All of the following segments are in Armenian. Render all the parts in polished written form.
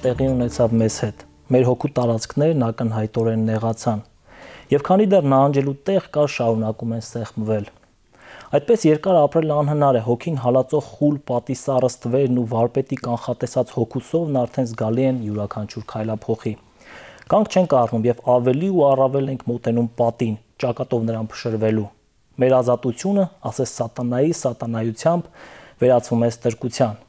տեղի ունեցավ մեզ հետ։ Մեր հոգու տարածքներն ակնհայտորեն նեղացան։ Եվ քանի դեռ նահանջելու տեղ կար, շարունակում են սեղմվել։ Այդպես երկար ապրելը անհնար է, հոգին հալածող խուլ պատի սառը ստվերն ու վարպետի կանխատեսած հոգուսովն արդեն զգալի են յուրաքանչյուր քայլափոխի։ Կանգ չենք առնում եւ ավելի ու առավել ենք մոտենում պատին, ճակատով նրան փշրվելու։ Մեր ազատությունը, ասես սատանայի սատանայությամբ, վերածվում է ստրկության։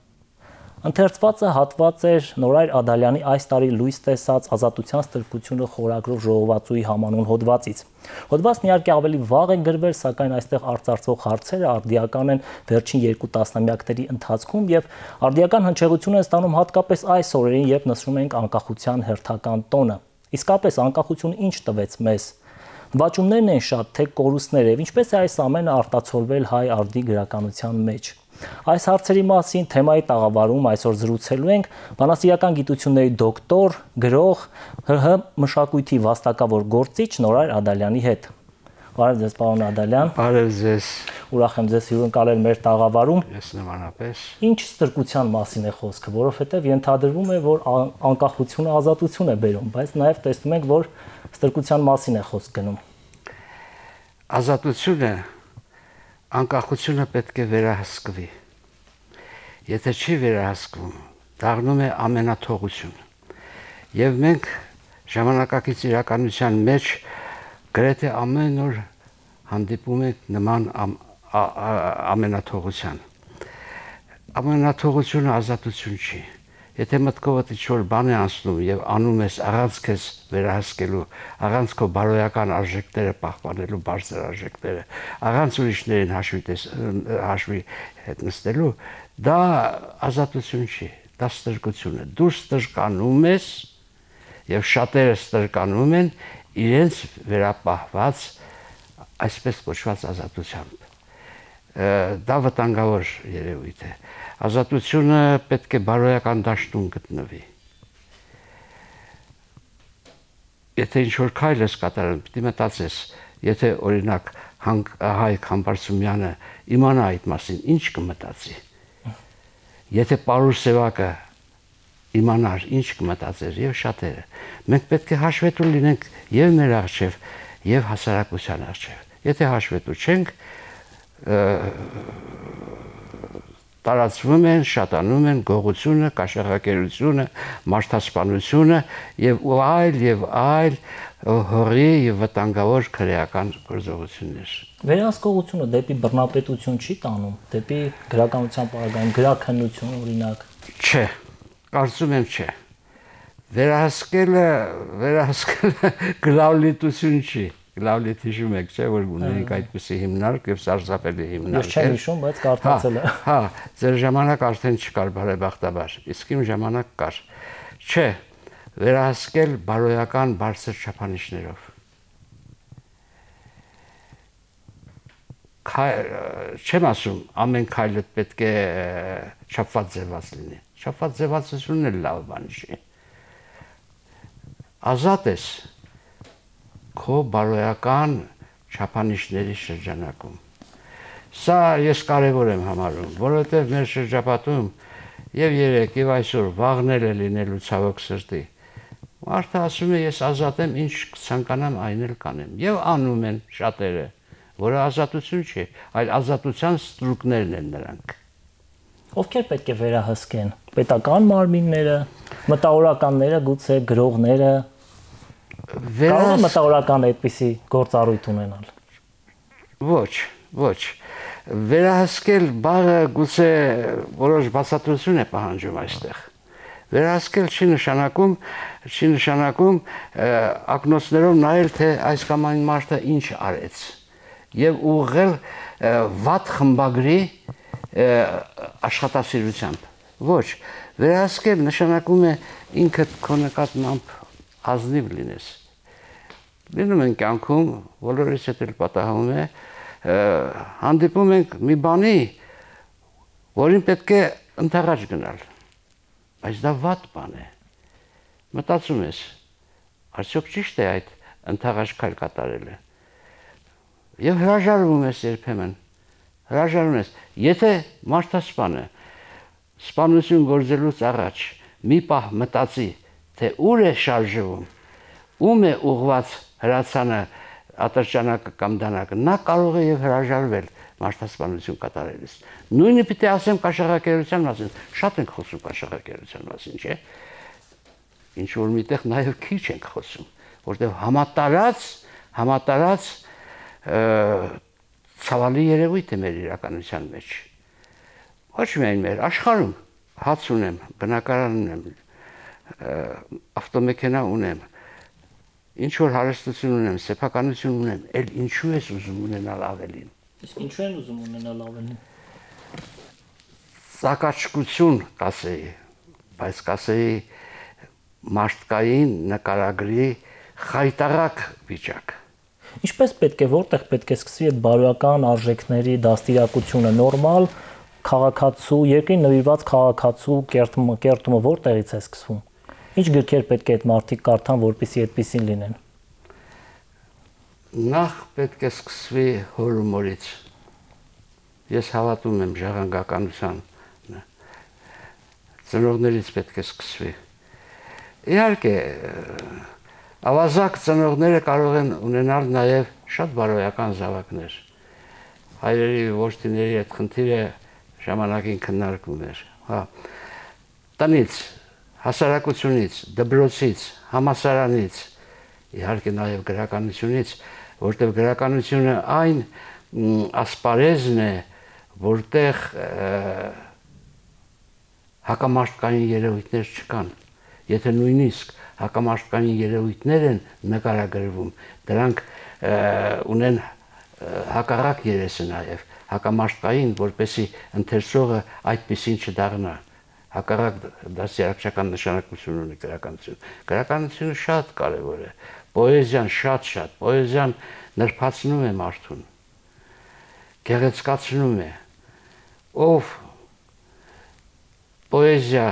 Ընթերցվածը հատված էր Նորայր Ադալյանի այս տարի լույս տեսած Ազատության ստրկությունը խորագրով ժողովածուի համանուն հոդվածից։ Հոդվածն իհարկե ավելի վաղ է գրվել, սակայն այստեղ արծարծող հարցերը արդիական են վերջին 2 տասնամյակների ընթացքում եւ արդիական հնչեղություն են ստանում հատկապես այս օրերին, երբ նշում ենք անկախության հերթական տոնը։ Իսկապես անկախությունը ինչ տվեց մեզ։ Նվաճումներն են շատ, թե կորուստներ եւ ինչպես է այս ամենը արտացոլվել հայ արդի գրականության մեջ։ Այս հարցերի մասին թեմայի տաղավարում այսօր զրուցելու ենք բանասիրական գիտությունների դոկտոր, գրող, ՀՀ մշակույթի վաստակավոր գործիչ Նորայր Ադալյանի հետ։ Բարև ձեզ, պարոն Ադալյան։ Բարև ձեզ։ Ուրախ եմ ձեզ հյուրընկալել մեր տաղավարում։ Ես նմանապես։ Ինչ ստրկության մասին է խոսքը, որովհետև ենթադրվում է, որ անկախությունը ազատություն է բերում, բայց նաև տեսնում ենք, որ ստրկության մասին է խոսք գնում։ Ազատությունը, անկախությունը պետք է վերահսկվի։ Եթե չի վերահսկվում, դառնում է ամենաթողություն։ Եվ մենք ժամանակակից իրականության մեջ գրեթե ամեն օր հանդիպում ենք նման ամենաթողության։ Ամենաթողությունը ազատություն չի։ Եթե մտքովդ ինչ-որ բան է անցնում եւ անում ես առանց քեզ վերահսկելու, առանց քո բարոյական արժեքները պահպանելու, բարձր արժեքները, առանց ուրիշներին հաշվի հետ նստելու, դա ազատություն չի, դա ստրկություն է։ Դու ստրկանում ես եւ շատերը ստրկանում են իրենց վերապահված այսպես կոչված ազատությամբ։ Դա վտանգավոր երևույթ է։ Ազատությունը պետք է բարոյական դաշտում գտնվի։ Եթե ինչ-որ քայլ ես կատարում, պիտի մտածես, եթե օրինակ Հայկ Համբարձումյանը իմանա այդ մասին, ինչ կմտածի։ Եթե Պարուր Սևակը իմանար, ինչ կմտածեր եւ շատերը։ Մենք պետք է հաշվետու լինենք եւ մեր առջեւ եւ հասարակության առջեւ։ Եթե հաշվետու չենք, տարածվում են, շատանում են գողությունը, կաշառակերությունը, մարդասպանությունը եւ այլ հորի եւ վտանգավոր քրեական գործողություններ։ Վերահսկողությունը դեպի բռնապետություն չի տանում, դեպի գրականության պարագայում գրաքննություն օրինակ։ Չէ, կարծում եմ չէ։ Վերահսկելը գլավլիտություն չի։ Գլավլիտ հիշում եք, չէ, որ ունենք այդպիսի հիմնարկ եւ սարսափելի հիմնարկ։ Ես չեմ հիշում, բայց կարդացել եմ։ Հա, ձեր ժամանակ արդեն չկար բարեբախտաբար, իսկ իմ ժամանակ կար։ Չէ, վերահսկել բարոյական բարձր չափանիշներով։ Չեմ ասում, ամեն քայլը պետք է չափված ձևած լինի։ Չափված ձևացությունն էլ լավ բան չի։ Ազատ ես քո բարոյական չափանիշների շրջանակում։ Սա ես կարևոր եմ համարում, որովհետև մեր շրջապատում եւ երեք եւ այսօր վաղներ է լինելու ցավոք սրտի։ Մարդը ասում է ես ազատ եմ, ինչ ցանկանամ այն էլ կանեմ եւ անում են շատերը, որը ազատություն չի, այլ ազատության ստրուկներն են նրանք։ Ովքեր պետք է վերահսկեն։ Պետական մարմինները, մտավորականները, գուցե գրողները։ Կարող է մտավորական այդպիսի գործառույթ ունենալ։ Ոչ։ Վերահսկել բառը գուցե որոշ բացատրություն է պահանջում այստեղ։ Վերահսկել չի նշանակում ակնոցներով նայել, թե այս կամ այն մարդը ինչ արեց եւ ուղղել վատ խմբագրի աշխատասիրությամբ։ Ոչ, վերահսկել նշանակում է ինքդ քո նկատմամբ ազնիվ լինես։ Լինում են կյանքում, բոլորիս հետ էլ պատահում է, հանդիպում ենք մի բանի, որին պետք է ընդառաջ գնալ, բայց դա վատ բան է։ Մտածում ես, արդյոք ճիշտ է այդ ընդառաջ քայլ կատարելը։ Եվ հրաժարվում ես երբեմն, հրաժարվում ես, եթե մարդասպանը սպանություն գործելուց առաջ մի պահ մտածի, թե ուր է շարժվում, ում է ուղված հրացանը, ատրճանակը կամ դանակը, նա կարող է եւ հրաժարվել մարդասպանություն կատարելիս։ Նույնը պիտի ասեմ կաշառակերության մասին, շատ ենք խոսում կաշառակերության մասին, չէ՞։ Ինչ որ միտեղ նաեւ քիչ ենք խոսում, որտեղ համատարած ցավալի երևույթ է մեր իրականության մեջ։ Ոչ միայն մեր աշխարհում հաց ունեմ, բնակարան ունեմ, ավտոմեքենա ունեմ, ինչ որ հարստություն ունեմ, սեփականություն ունեմ, էլ ինչու ես ուզում ունենալ ավելին։ Իսկ ինչու են ուզում ունենալ ավելին։ Սակաչկություն կասեի, բայց կասեի մարդկային նկարագրի խայտարակ վիճակ։ Ինչպես պետք է, որտեղ պետք է սկսվի այդ բարոյական արժեքների դաստիարակությունը, նորմալ քաղաքացու, երկրին նվիրված քաղաքացու կերտումը որտեղից է սկսվում։ Ինչ գրքեր պետք է այդ մարդիկ կարդան, որպեսզի այդպեսին լինեն։ Նախ պետք է սկսվի հոր ու մորից։ Ես հավատում եմ ժառանգականության։ Ծնողներից պետք է սկսվի։ Իհարկե, ավազակ ծնողները կարող են ունենալ նաև շատ բարոյական զավակներ։ Հայրերի որդիների այդ խնդիրը ժամանակին քննարկվում էր։ Հա։ Տնից, հասարակությունից, դպրոցից, համալսարանից, իհարկե նաև գրականությունից, որտեղ գրականությունը այն ասպարեզն է, որտեղ հակամարտկային երևույթներ չկան։ Եթե նույնիսկ հակամարտկային երևույթներ են նկարագրվում, դրանք ունեն հակառակ երեսը նաև, հակամարտկային, որպեսզի ընթերցողը այդպեսին չդառնա։ Հակառակ դաստիարակչական նշանակություն ունի գրականություն։ Գրականությունը շատ կարևոր է, պոեզիան շատ, պոեզիան նրբացնում է մարդուն, գեղեցկացնում է, ով պոեզիա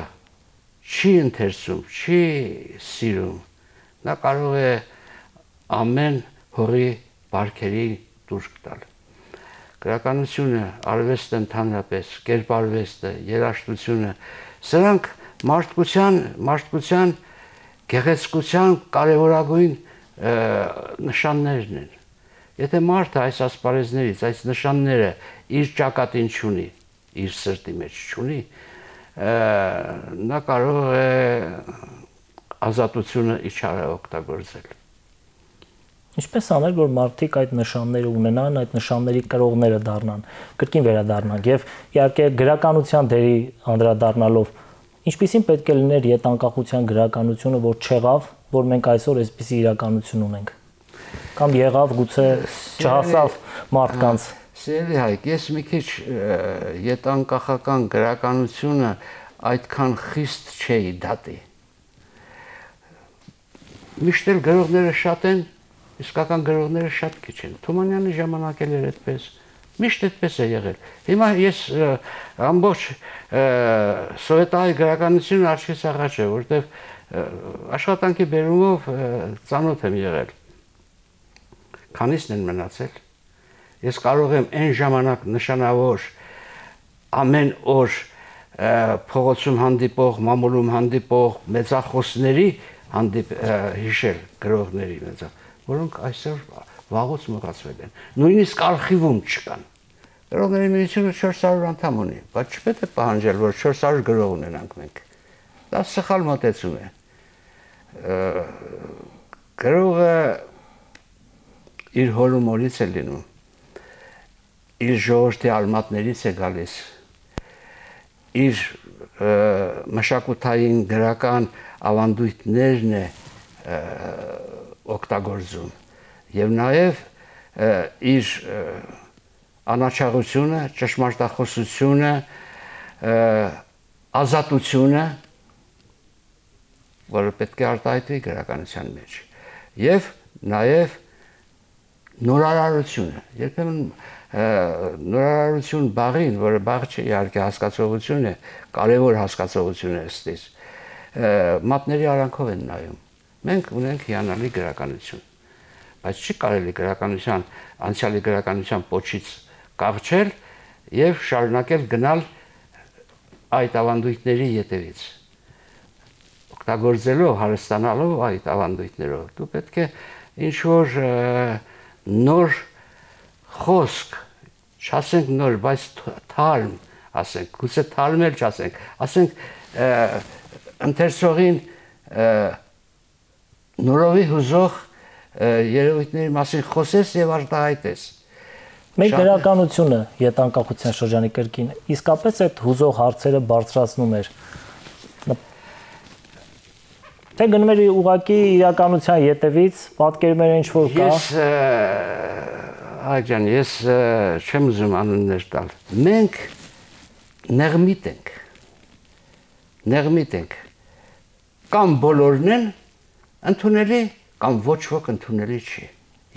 չի ընթերցում, չի սիրում, նա կարող է ամեն հորի բարքերի դուրս տալ։ Գրականությունը, արվեստը ընդհանրապես, կերպարվեստը, երաժշտությունը, սրանք մարդկության գեղեցկության կարևորագույն նշաններն են։ Եթե մարդը այս ասպարեզներից, այս նշանները իր ճակատին չունի, իր սրտի մեջ չունի, նա կարող է ազատությունը իջարը օգտագործել։ Ինչպես անել, որ մարդիկ այդ նշանները ունենան, այդ նշանների կրողները դառնան, կրկին վերադառնանք եւ իհարկե գրականության դերի անդրադառնալով, ինչպիսին պետք է լիներ յետանկախության գրականությունը, որ չեղավ, որ մենք այսօր այսպիսի իրականություն ունենք։ Կամ եղավ, գուցե չհասավ մարդկանց։ Սիրելի Հայկ, ես մի քիչ յետանկախական գրականությունը այդքան խիստ չէի դատի։ Միշտ էլ գրողները շատ են, իսկական գրողները շատ քիչ են։ Թումանյանի ժամանակ էլ էր այդպես, միշտ այդպես է եղել։ Հիմա ես ամբողջ սովետահայ գրականությունը աչքիս առաջ է, որտեղ աշխատանքի բերումով ծանոթ եմ եղել։ Քանիսն են մնացել։ Ես կարող եմ այն ժամանակ նշանավոր ամեն օր փողոցում հանդիպող, մամուլում հանդիպող մեծախոսների հիշել գրողների մեծախ, որոնք այսօր վաղուց մոռացվել են։ Նույնիսկ արխիվում չկան։ Գրողների միությունը 400 անդամ ունի, բայց չպետք է պահանջել, որ 400 գրող ունենանք մենք։ Դա սխալ մոտեցում է։ Գրողը իր հորու մորից է լինում, իր ժողովրդի արմատներից է գալիս, իր մշակութային գրական ավանդույթներն է օգտագործում եւ նաեւ իր անաչառությունը, ճշմարտախոսությունը, ազատությունը, որը պետք է արտահայտվի գրականության մեջ, եւ նաեւ նորարարությունը, երբեմն նորարարություն բաղին, որը բաղ չէ, իհարկե հասկացողություն է, կարևոր հասկացողություն է ըստիս, մատների արանքով են նայում։ Մենք ունենք հիանալի գրականություն, բայց չի կարելի գրականության, անցյալի գրականության պոչից կաղչել եւ շարունակել գնալ այդ ավանդույթների ետևից։ օգտագործելով, հարստանալով այդ ավանդույթներով, դու պետք է ինչ-որ նոր խոսք, չասենք նոր, բայց թարմ, ասենք, գուցե թարմ էլ չասենք, ասենք ընթերցողին նորովի հուզող երևույթների մասին խոսես եւ արտահայտես։ Մեր գրականությունը յետանկախության շրջանի կրկին իսկապես այդ հուզող հարցերը բարձրացնում էր։ Թե գնում էր ուղղակի իրականության ետևից, պատկերում էր ինչ-որ կա։ Ես չեմ ուզում անուններ տալ։ Մենք նեղմիտ ենք։ Կամ բոլորն են ընդունելի, կամ ոչ ոք ընդունելի չի։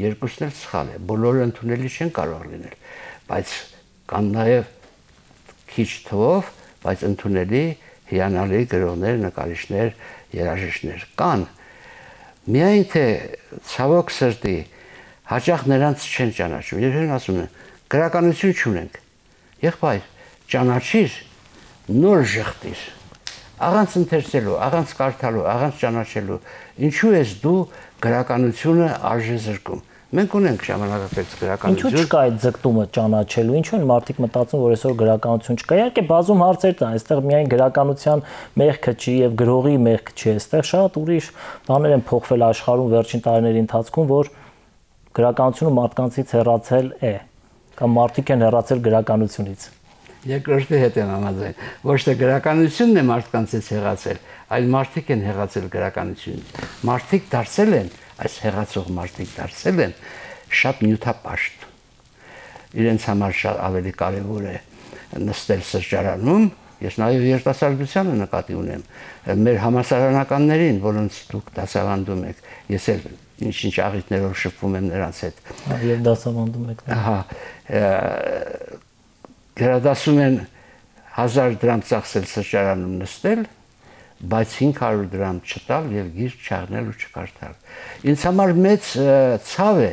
Երկուսն էլ սխալ է, բոլորը ընդունելի չեն կարող լինել, բայց կան նաև քիչ թվով, բայց ընդունելի հիանալի գրողներ, նկարիչներ, երաժիշտներ կան։ Միայն թե ցավոք սրտի հաճախ նրանց չեն ճանաչում։ Երբեմն ասում են, գրականություն չունենք։ Եղբայր, ճանաչիր, նոր ժխտիր։ Առանց ընթերցելու, առանց կարդալու, առանց ճանաչելու, ինչու ես դու գրականությունը արժե զրկում։ Մենք ունենք ժամանակակից գրականություն։ Ինչու չկա այդ ձգտումը ճանաչելու, ինչու են մարդիկ մտածում, որ այսօր գրականություն չկա։ Իհարկե բազում հարցեր կան, այստեղ միայն գրականության մեղքը չի եւ գրողի մեղքը չի, այստեղ շատ ուրիշ բաներ են փոխվել աշխարհում վերջին տարիների ընթացքում, որ գրականությունը մարդկանցից հեռացել է, կամ մարդիկ են հեռացել գրականությունից։ Երկրորդի հետ եմ համաձայն, ոչ թե գրականությունն է մարդկանցից հեռացել, այլ մարդիկ են հեռացել գրականությունից։ Մարդիկ դարձել են, այս հեռացող մարդիկ դարձել են շատ նյութապաշտ։ Իրենց համար շատ ավելի կարևոր է նստել սրճարանում, ես նաև երիտասարդությանը նկատի ունեմ, մեր համալսարանականներին, որոնց դուք դասավանդում եք, ես էլ ինչ-ինչ աղիթներով շփվում եմ նրանց հետ։ Եվ դասավանդում եք։ Ահա, գրադասում են 1000 դրամ ծախսել սրճարանում նստել, բայց 500 դրամ չտալ եւ գիրք չառնել ու չկարդալ։ Ինձ համար մեծ ցավ է,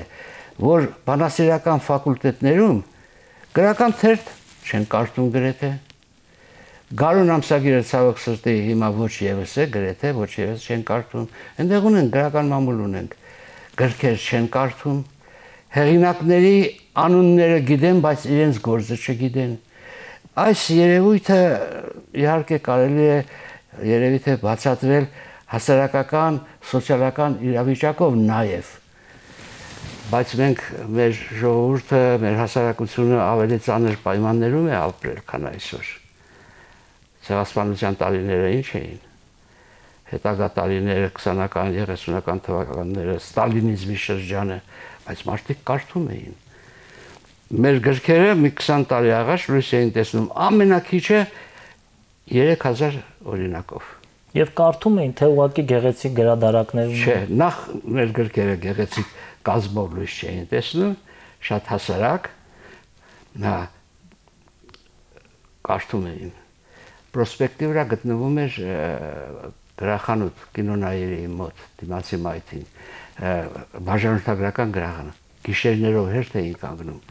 որ բանասիրական ֆակուլտետներում գրական թերթ չեն կարդում գրեթե։ Գարուն ամսագիրը ցավոք սրտի հիմա ոչ եւս է, գրեթե ոչ եւս չեն կարդում։ Այնտեղ ունեն գրական մամուլ ունենք, գրքեր չեն կարդում, հեղինակների անունները գիտեն, բայց իրենց գործը չգիտեն։ Այս երևույթը իհարկե կարելի է երևի թե բացատրել հասարակական, սոցիալական իրավիճակով նաև։ Բայց մենք մեր ժողովուրդը, մեր հասարակությունը ավելի ծանր պայմաններում է ապրել, քան այսօր։ Ցեղասպանության տարիները ինչ էին։ Հետագա տարիները 20-ական, 30-ական թվականները, ստալինիզմի շրջանը, բայց մարդիկ կարդում էին։ Մեր գրքերը մի 20 տարի առաջ լույս էին տեսնում ամենակիչը 3000 օրինակով։ Եվ կարդում էին, թե ուղղակի գեղեցիկ գրադարակներում։ Չէ, նախ մեր գրքերը գեղեցիկ կազմով լույս չէին տեսնում, շատ հասարակ, նա կարդում էին։ Պրոսպեկտի վրա գտնվում էր գրախանութ կինոնայերի մոտ, դիմացի մայթին, բաժանորդագրական գրախանութ, գիշերներով հերթ էին կանգնում,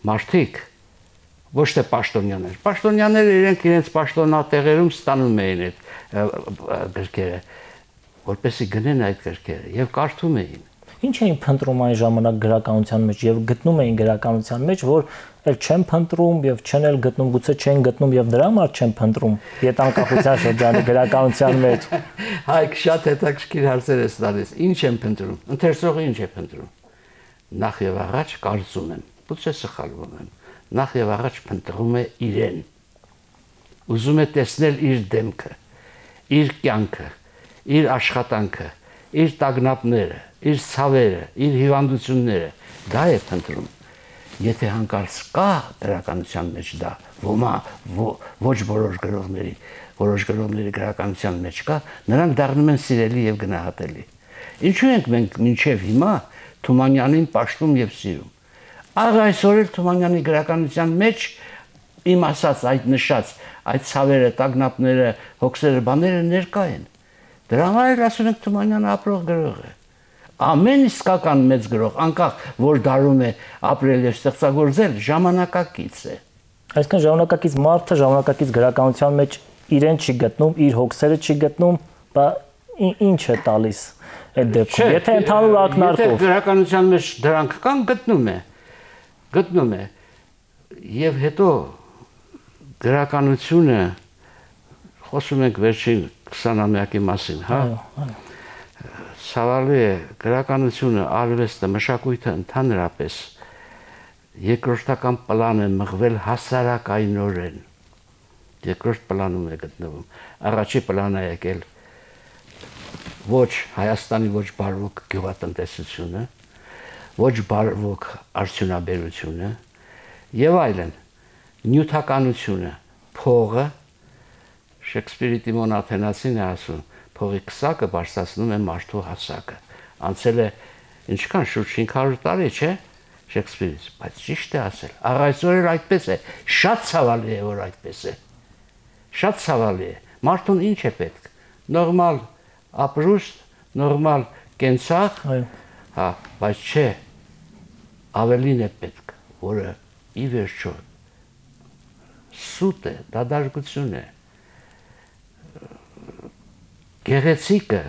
մարդիկ, ոչ թե պաշտոնյաներ, պաշտոնյաները իրենց պաշտոնատեղերում ստանում էին այդ գրքերը, որպեսզի գնեն այդ գրքերը և կարդում էին։ Ինչ էին փնտրում այն ժամանակ գրականության մեջ եւ գտնում էին գրականության մեջ, որ էլ չեն փնտրում եւ չեն էլ գտնում, գուցե չեն գտնում եւ դրա համար չեն փնտրում յետանկախության շրջանի գրականության մեջ։ Հայք շատ հետաքրքիր հարցեր ես տալիս։ Ինչ են փնտրում։ Ընթերցողը ինչ է փնտրում։ Նախ եւ առաջ կարծում եմ, գուցե սխալվում եմ։ Նախ եւ առաջ փնտրում է իրեն։ Ուզում է տեսնել իր դեմքը, իր կյանքը, իր աշխատանքը, իր տագնապները, իր ցավերը, իր հիվանդությունները, դա է փնտրում։ Եթե հանկարծ կա գրականության մեջ դա, ոչ բոլոր գրողների գրականության մեջ կա, նրանք դառնում են սիրելի եւ գնահատելի։ Ինչու ենք մենք մինչեւ հիմա Թումանյանին պաշտում եւ սիրում։ Աղ այսօր էլ Թումանյանի գրականության մեջ իմ ասած այդ նշած, այդ ցավերը, տագնապները, հոգսերը, բաները ներկա են։ Դրա համար էլ ասում ենք Թումանյանը ապրող գրող է։ Ամեն իսկական մեծ գրող, անկախ որ դարում է ապրել եւ ստեղծագործել, ժամանակակից է։ Այսինքն ժամանակակից մարդը ժամանակակից գրականության մեջ իրեն չի գտնում, իր հոգսերը չի գտնում, ինչ է տալիս այդ դեպքում։ Եթե ընդհանուր ակնարկով եթե գրականության մեջ դրանք կան, գտնում է եւ հետո գրականությունը խոսում ենք վերջին 20-ամյակի մասին, հա։ Ցավալի է գրականությունը, արվեստը, մշակույթը ընդհանրապես երկրորդական պլան է մղվել հասարակայնորեն։ Երկրորդ պլանում է գտնվում։ Առաջի պլան է եկել ոչ Հայաստանի ոչ բարվոք գյուղատնտեսությունը, ոչ բարվոք արդյունաբերությունը եւ այլն։ Նյութականությունը, փողը, Շեքսպիրի Տիմոն Աթենացին է ասում, փողի քսակը բարձրացնում է մարդու հասակը։ Անցել է ինչքան շուրջ 500 տարի, չէ՞, Շեքսպիրից, բայց ճիշտ է ասել։ Այսօր էլ այդպես է, շատ ցավալի է, որ այդպես է։ Շատ ցավալի է։ Մարդուն ինչ է պետք։ Նորմալ ապրուստ, նորմալ կենցաղ, հա, բայց չէ, ավելին է պետք, որը ի վերջո սուտ է, դադարժություն է, գեղեցիկը,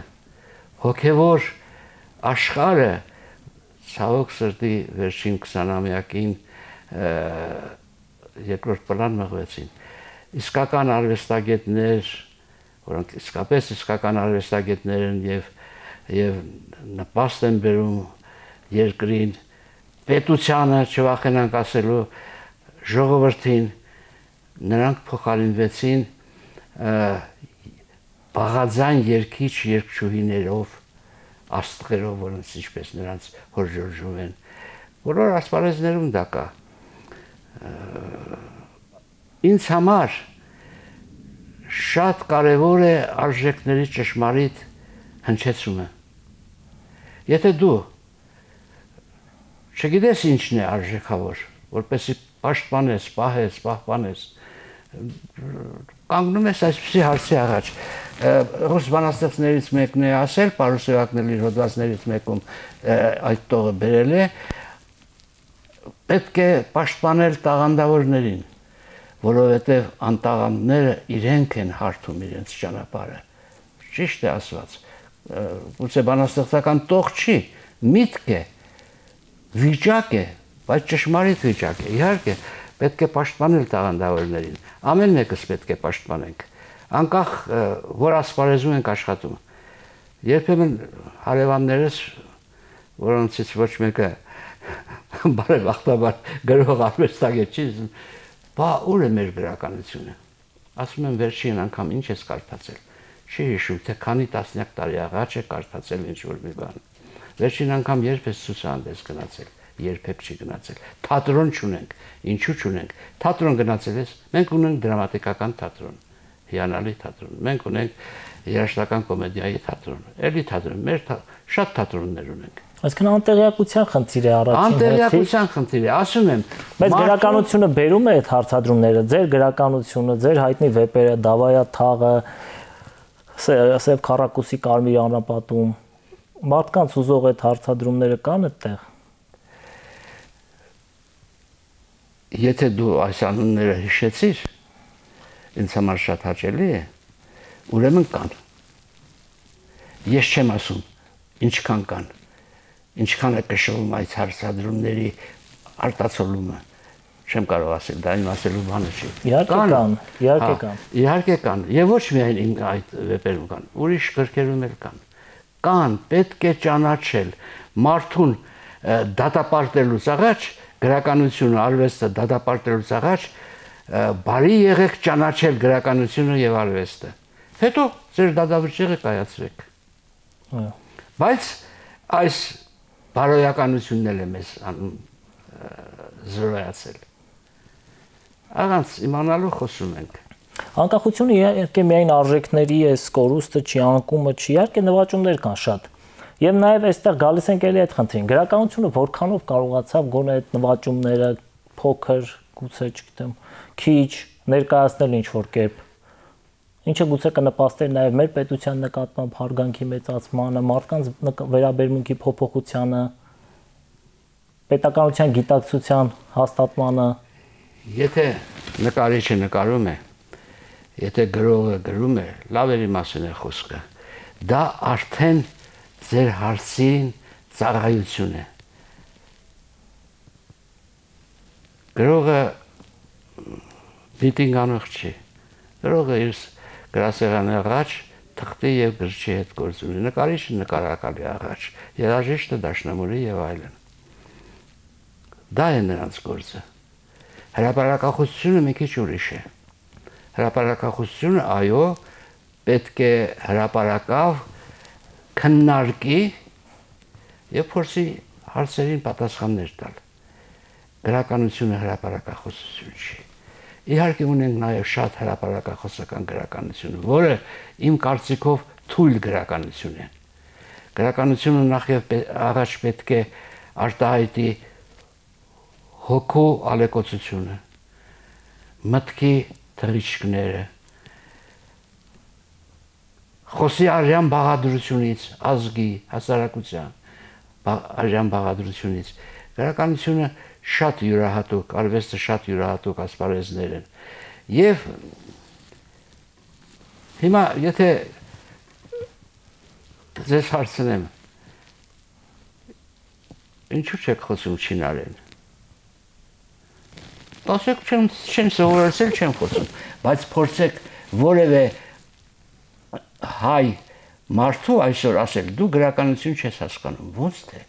հոգևոր աշխարհը, ցավոք սրտի վերջին 20-ամյակին երկրորդ պլան մղվեցին։ Իսկական արվեստագետներ, որոնք իսկապես իսկական արվեստագետներ են եւ նպաստ են բերում երկրին, պետությանը, չվախենանք ասելու, ժողովրդին, նրանք փոխարինվեցին բաղաձայն երգիչ երգչուհիներով, աստղերով, որոնց ինչպես նրանց հորժորժում են։ Բոլոր ասպարեզներում դա կա։ Ինձ համար շատ կարևոր է արժեքների ճշմարիտ հնչեցումը։ Եթե դու չգիտես ինչն է արժեքավոր, որպեսզի պաշտպանես, պահես, պահպանես, կանգնում ես այսպիսի հարցի առաջ։ Ռուս բանաստեղծներից մեկն է ասել, Պարուսեվակն իր հոդվածներից մեկում այդ տողը բերել է, պետք է պաշտպանել տաղանդավորներին, որովհետև անտաղանդները իրենք են հարթում իրենց ճանապարհը։ Ճիշտ է ասված։ Գուցե բանաստեղծական տող չի, միտք է, վիճակ է, բայց ճշմարիտ վիճակ է։ Իհարկե, պետք է պաշտպանել տաղանդավորներին։ Ամեն մեկս պետք է պաշտպանենք, անկախ որ ասպարեզում ենք աշխատում։ Երբեմն հարևաններս, որոնցից ոչ մեկը բարեբախտաբար գրող արվեստագետ չի, բա ուր է մեր գրականությունը։ Ասում եմ վերջին անգամ ինչ ես կարդացել։ Չի հիշում, թե քանի տասնյակ տարի առաջ է կարդացել ինչ-որ մի բան։ Վերջին անգամ երբ ես ցուցահանդես գնացել, երբեք չի գնացել։ Թատրոն չունենք, ինչու չունենք։ Թատրոն գնացել ես, մենք ունենք դրամատիկական թատրոն, հիանալի թատրոն։ Մենք ունենք երաժշտական կոմեդիայի թատրոն, էլի թատրոն, մեր շատ թատրոններ ունենք։ Այսինքն անտեղյակության խնդիր է առաջին հերթին։ Անտեղյակության խնդիր է, ասում եմ։ Բայց գրականությունը բերում է այդ հարցադրումները, ձեր գրականությունը, ձեր հայտնի վեպերը, Դավայա թաղը, Սև քառակուսի կարմիր անապատում, մարդկանց ուզող այդ հարցադրումները կան այդտեղ։ Եթե դու այս անունները հիշեցիր, ինձ համար շատ հաճելի է, ուրեմն կան։ Ես չեմ ասում, ինչքան կան, ինչքան է կշռում այս հարցադրումների արտացոլումը, չեմ կարող ասել, դա իմ ասելու բանը չի։ Իհարկե կան, իհարկե կան։ Իհարկե կան, եւ ոչ միայն իմ այդ վեպերում կան, ուրիշ գրքերում էլ կան։ Կան, պետք է ճանաչել մարդուն դատապարտելուց առաջ, գրականությունը, արվեստը դատապարտելուց առաջ, բարի եղեք ճանաչել գրականությունը եւ արվեստը։ Հետո ձեր դատավճիռը կայացրեք։ Բայց այս բարոյականությունն էլ է մեզ զրոյացել։ Առանց իմանալու խոսում ենք։ Անկախությունը իհարկե միայն արժեքների է, կորուստը չի, անկումը չի, իհարկե նվաճումներ կան շատ։ Եվ նաև այստեղ գալիս ենք էլի այդ խնդրին։ Գրականությունը որքանով կարողացավ գոնե այդ նվաճումները փոքր, գուցե չգիտեմ, քիչ ներկայացնել ինչ-որ կերպ։ Ինչը գուցե կնպաստեր նաև մեր պետության նկատմամբ հարգանքի մեծացմանը, մարդկանց վերաբերմունքի փոփոխությանը, պետականության գիտակցության հաստատմանը։ Եթե նկարիչը նկարում է, եթե գրողը գրում է, լավերի մասին է խոսքը։ Դա արդեն ձեր հարցին ծառայություն է։ Գրողը դիտինգանող չի։ Գրողը իր գրասեղանի առաջ թղթի եւ գրչի հետ գործ ունի, նկարիչը նկարակալի առաջ, երաժիշտը դաշնամուրի եւ այլն։ Դա է նրանց գործը։ Հրապարակախոսությունը մի քիչ ուրիշ է։ Հրապարակախոսությունը, այո, պետք է հրապարակավ քննարկի եւ փորձի հարցերին պատասխաններ տալ։ Գրականությունը հրապարակախոսություն չի։ Իհարկե ունենք նաև շատ հրապարակախոսական գրականություն, որը իմ կարծիքով թույլ գրականություն է։ Գրականությունը նախ եւ առաջ պետք է արտահայտի հոգու ալեկոծությունը, մտքի թռիչքները, խոսի արյան բաղադրությունից, ազգի, հասարակության արյան բաղադրությունից։ Գրականությունը շատ յուրահատուկ, արվեստը շատ յուրահատուկ ասպարեզներ են։ Եվ հիմա եթե ձեզ հարցնեմ, ինչու չեք խոսում չինարեն։ Ասեք չեմ սովորեցել, չեմ խոսում, բայց փորձեք որևէ հայ մարդու այսօր ասել, դու գրականություն չես հասկանում, ոնց թե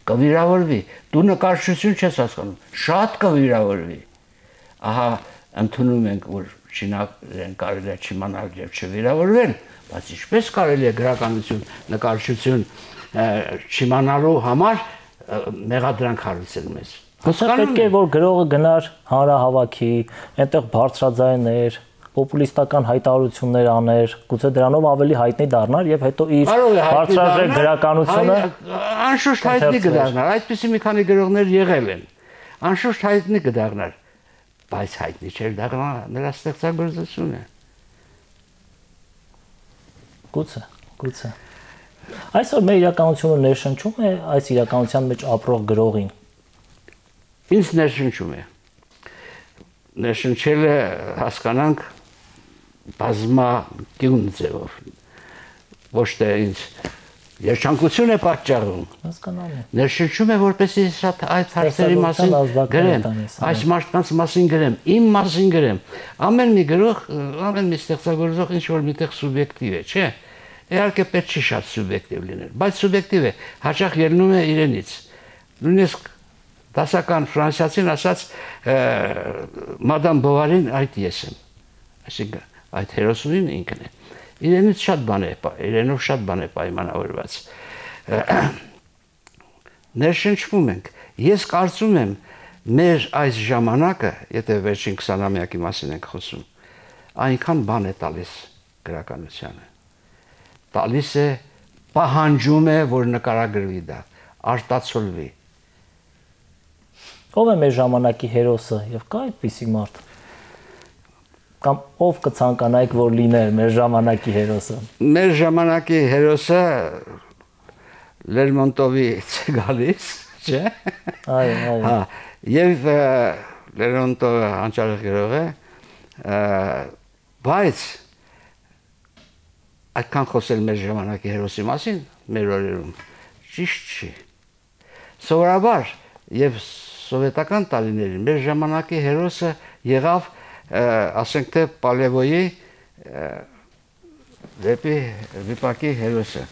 կվիրավորվի, դու նկարչություն չես հասկանում, շատ կվիրավորվի։ Ահա ընդունում ենք, որ չինակերեն կարելի է չիմանալ եւ չվիրավորվել, բայց ինչպես կարելի է գրականություն, նկարչություն չիմանալու համար մեղադրանք հարուցել մեզ։ Պետք է որ գրողը գնար հանրահավաքի, այնտեղ բարձրաձայներ, պոպուլիստական հայտարարություններ աներ, գուցե դրանով ավելի հայտնի դառնար եւ հետո իր բարձրաձայն գրականությունը անշուշտ հայտնի կդառնար, այդպիսի մի քանի գրողներ եղել են։ Անշուշտ հայտնի կդառնար, բայց հայտնի չէր դառնա նրա ստեղծագործությունը։ Գուցե։ Այսօր մեր իրականությունը ներշնչում է այս իրականության մեջ ապրող գրողին։ Ինձ ներշնչում է։ Ներշնչել է հասկանանք բազմակյուն ձևով, ոչ թե ինձ երջանկություն է պատճառում, հասկանալի։ Ներշնչում է, որպեսզի շատ այդ հարցերի մասին գրեմ, այս մարդկանց մասին գրեմ, իմ մասին գրեմ։ Ամեն մի գրող, ամեն մի ստեղծագործող ինչ որ միտեղ սուբյեկտիվ է, չէ՞։ Իհարկե պետք չի շատ սուբյեկտիվ լինել, բայց սուբյեկտիվ է, հաճախ ելնում է իրենից։ Նույնիսկ դասական ֆրանսիացին ասաց Մադամ Բովարին այդ ես եմ, այսինքն այդ հերոսուհին ինքն է։ Իրենից շատ բան է, իրենով շատ բան է պայմանավորված։ Ներշնչվում ենք։ Ես կարծում եմ, մեր այս ժամանակը, եթե վերջին 20-ամյակի մասին ենք խոսում, այնքան բան է տալիս գրականությանը։ Տալիս է, պահանջում է, որ նկարագրվի դա, արտացոլվի։ Ով է մեր ժամանակի հերոսը եւ կա այդպիսի մարդ։ Կամ ով կցանկանայիք, որ լիներ մեր ժամանակի հերոսը։ Մեր ժամանակի հերոսը Լերմոնտովից է գալիս, չէ՞։ Այո։ Հա, եւ Լերմոնտովը հանճարեղ գրող է, բայց այդքան խոսել մեր ժամանակի հերոսի մասին, մեր օրերում ճիշտ չի։ Սովորաբար եւ սովետական տարիներին մեր ժամանակի հերոսը եղավ, ասենք թե Պալևոյի վիպակի հերոսը։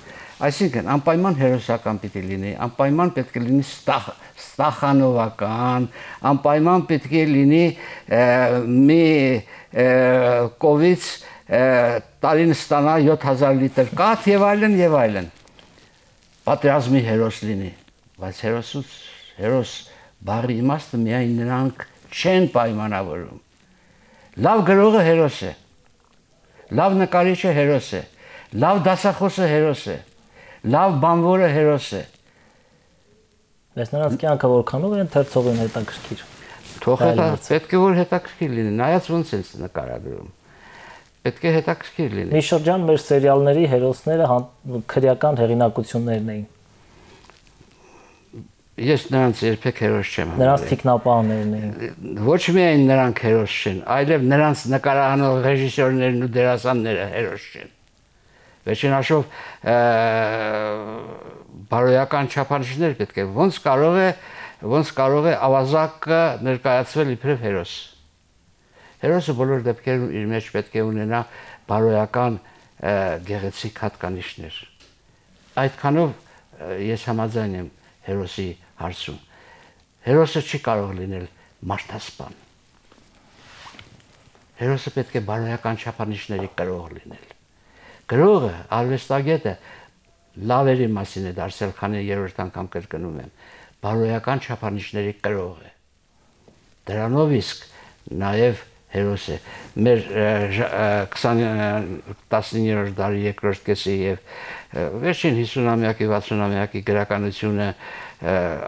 Այսինքն անպայման հերոսական պիտի լինի, անպայման պետք է լինի ստախանովական, անպայման պետք է լինի մի կովից տարին ստանա 7000 լիտր կաթ եւ այլն եւ այլն։ Պատերազմի հերոս լինի, բայց հերոս բառի իմաստը միայն նրանք չեն պայմանավորում։ Լավ գրողը հերոս է, լավ նկարիչը հերոս է, լավ դասախոսը հերոս է, լավ բանվորը հերոս է։ Ես նրանց կյանքը որքանով են թերցողին հետաքրքիր։ Թող պետք է որ հետաքրքիր լինի, նայած ոնց են նկարագրում։ Պետք է հետաքրքիր լինի։ Մի շրջան մեր սերիալների հերոսները քրեական հեղինակություններն էին։ Ես նրանց երբեք հերոս չեմ համարել։ Նրանց թիկնապահներն էին։ Ոչ միայն նրանք հերոս չեն, այլև նրանց նկարահանող ռեժիսորներն ու դերասանները հերոս չեն։ Վերջին հաշվով բարոյական չափանիշներ պետք է ոնց կարող է ավազակը ներկայացվել իբրև հերոս։ Հերոսը բոլոր դեպքերում իր մեջ պետք է ունենա բարոյական գեղեցիկ հատկանիշներ։ Այդքանով ես համաձայն եմ հերոսի հարցում։ Հերոսը չի կարող լինել մարդասպան։ Հերոսը պետք է բարոյական չափանիշների կրող լինել։ Գրողը, արվեստագետը լավերի մասին է դարձել, քանի երրորդ անգամ կրկնում եմ, բարոյական չափանիշների կրող է։ Դրանով իսկ նաև հերոս է։ Մեր 19-րդ դարի երկրորդ կեսի եւ վերջին 50-ամյակի 60-ամյակի գրականությունը,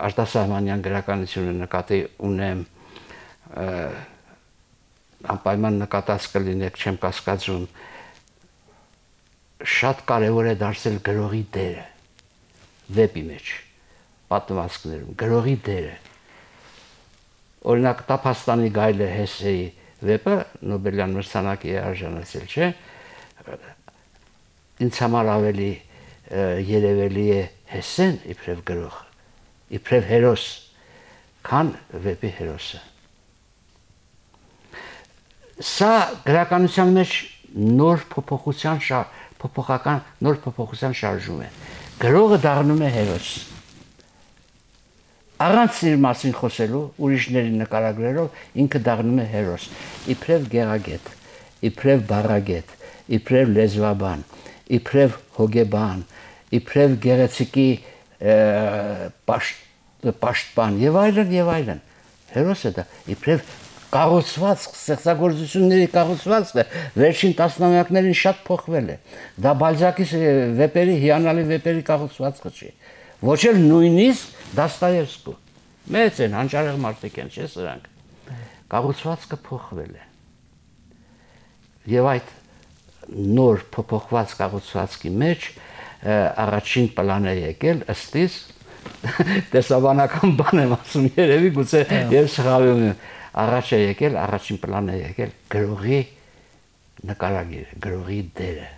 արտասահմանյան գրականությունը նկատի ունեմ, անպայման նկատած կլինեք, չեմ կասկածում, շատ կարևոր է դարձել գրողի դերը վեպի մեջ, պատմվածքներում, գրողի դերը։ Օրինակ Տափաստանի գայլը Հեսեի վեպը Նոբելյան մրցանակի է արժանացել, չէ՞։ Ինձ համար ավելի երևելի է Հեսեն իբրև գրող, իբրև հերոս, քան վեպի հերոսը։ Սա գրականության մեջ նոր փոփոխության շարժում է։ Գրողը դառնում է հերոս։ Առանց իր մասին խոսելու, ուրիշների նկարագրելով ինքը դառնում է հերոս, իբրև գեղագետ, իբրև բառագետ, իբրև լեզվաբան, իբրև հոգեբան, իբրև գեղեցիկի պաշտպան եւ այլն, հերոսը դա իբրև կառուցվածք, ստեղծագործությունների կառուցվածքը վերջին տասնամյակներին շատ փոխվել է։ Դա Բալզակի վեպերի, հիանալի վեպերի կառուցվածքը չի։ Ոչ էլ նույնիսկ Դոստոևսկու։ Մեծ են, հանճարեղ մարդիկ են, չէ՞ սրանք։ Կառուցվածքը փոխվել է։ Եվ այդ նոր փոփոխված կառուցվածքի մեջ առաջին պլան է եկել ըստ իս տեսաբանական բան եմ ասում, երևի գուցե եւ սխալվում եմ, առաջ է եկել, առաջին պլան է եկել գրողի նկարագիրը, գրողի դերը։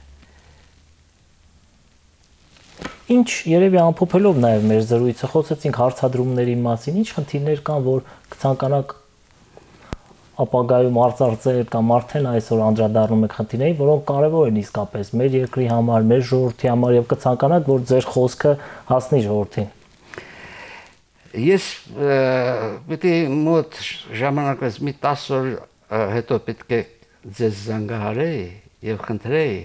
Ինչ երևի ամփոփելով նաև մեր զրույցը խոսեցինք հարցադրումների մասին, ինչ խնդիրներ կան, որ կցանկանաք ապագայում արծարծել կամ արդեն այսօր անդրադառնում եք խնդիրների, որոնք կարևոր են իսկապես մեր երկրի համար, մեր ժողովրդի համար եւ կցանկանաք, որ ձեր խոսքը հասնի ժողովրդին։ Ես պետք է մոտ ժամանակից մի 10 օր հետո պետք է ձեզ զանգահարեի եւ խնդրեի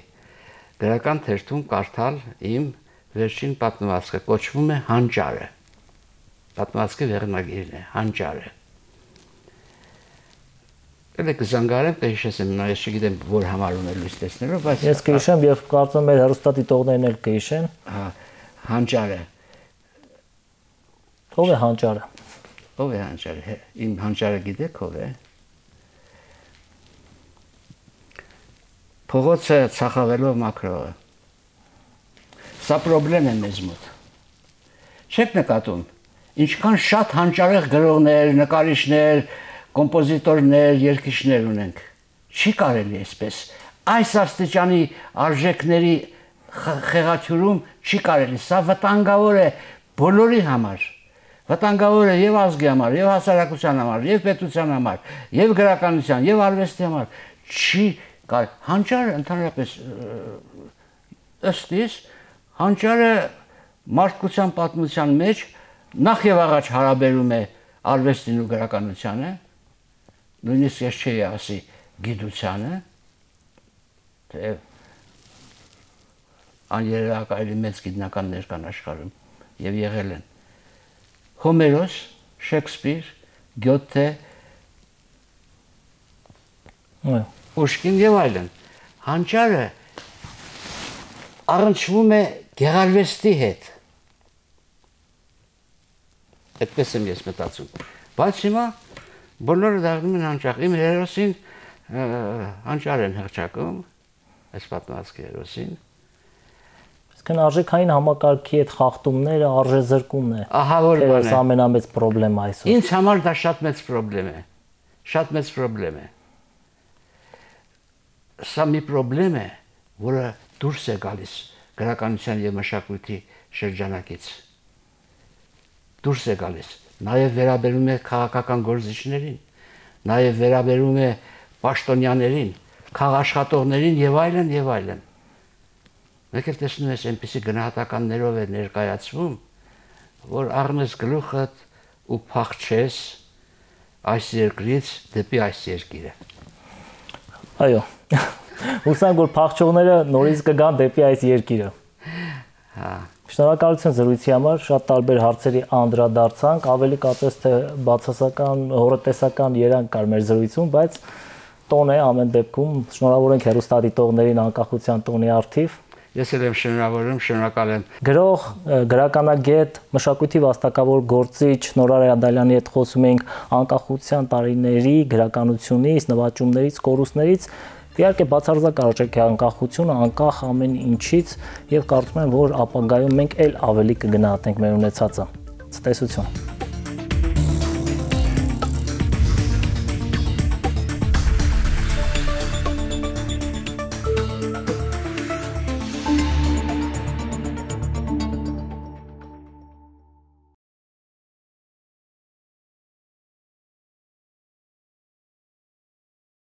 գրական թերթում կարդալ իմ վերջին պատմվածքը, կոչվում է Հանճարը։ Պատմվածքի վերնագիրն է Հանճարը։ Պետք է զանգահարեմ, կհիշեցեմ, ես չգիտեմ որ համարում է լույս տեսնելով, բայց ես կհիշեմ եւ կարծում եմ մեր հեռուստադիտողներն էլ կհիշեն։ Հանճարը։ Ո՞վ է Հանճարը։ Ո՞վ է Հանճարը։ Իմ Հանճարը գիտեք ո՞վ է։ Փողոցը ցախավելով մաքրողը։ Սա պրոբլեմ է մեզ մոտ։ Չեք նկատում, ինչքան շատ հանճարեղ գրողներ, նկարիչներ, կոմպոզիտորներ, երգիչներ ունենք։ Չի կարելի այսպես։ Այս աստիճանի արժեքների խեղաթյուրում չի կարելի։ Սա վտանգավոր է բոլորի համար։ Վտանգավոր է եւ ազգի համար, եւ հասարակության համար, եւ պետության համար, եւ գրականության, եւ արվեստի համար։ Չի կարելի։ Հանճարը ընդհանրապես ըստ իս Հանճարը մարդկության պատմության մեջ նախ եւ առաջ հարաբերում է արվեստին ու գրականությանը, նույնիսկ ես չէի ասի գիտությանը, թե աներակայելի մեծ գիտնականներ կան աշխարհում եւ եղել են Հոմերոս, Շեքսպիր, Գյոթե, Պուշկին եւ այլն։ Հանճարը առնչվում է գեղարվեստի հետ։ Այդպես եմ ես մտածում։ Բայց հիմա բոլորը դառնում են հանճար։ Իմ հերոսին հանճար են հռչակում, այս պատմվածքի հերոսին։ Իսկն արժեքային համակարգի հետ խախտումները արժեզրկումն է։ Ահա որ բան է։ Ամենամեծ խնդրեմը այսօր։ Ինձ համար դա շատ մեծ խնդրեմ է։ Շատ մեծ խնդրեմ է։ Սա մի խնդրեմ է, որը դուրս է գալիս գրականության եւ մշակույթի շրջանակից։ Դուրս է գալիս, նաև վերաբերում է քաղաքական գործիչներին, նաև վերաբերում է պաշտոնյաներին, քաղաշխատողներին եւ այլն եւ այլն։ Մեկ էլ տեսնում ես այնպիսի գնահատականներով է ներկայացվում, որ առնես գլուխդ ու փախչես այս երկրից դեպի այս երկիրը։ Այո։ Հուսանք որ փախչողները նորից կգան դեպի այս երկիրը։ Հա։ Շնորհակալություն զրույցի համար, շատ տարբեր հարցերի անդրադարձանք, ավելի կարծես թե բացասական, հորատեսական երանգ կար մեր զրույցում, բայց տոն է ամեն դեպքում, շնորհավոր ենք հեռուստադիտողներին անկախության տոնի առթիվ։ Ես էլ եմ շնորհավորում, շնորհակալ եմ։ Գրող, գրականագետ, մշակույթի վաստակավոր գործիչ Նորար Ադալյանի հետ խոսում ենք անկախության տարիների գրականությունից, նվաճումներից, կորուստներից։ Իհարկե բացարձակ արժեք է անկախությունը, անկախ ամեն ինչից եւ կարծում եմ, որ ապագայում մենք էլ ավելի կգնահատենք մեր ունեցածը։ Ցտեսություն։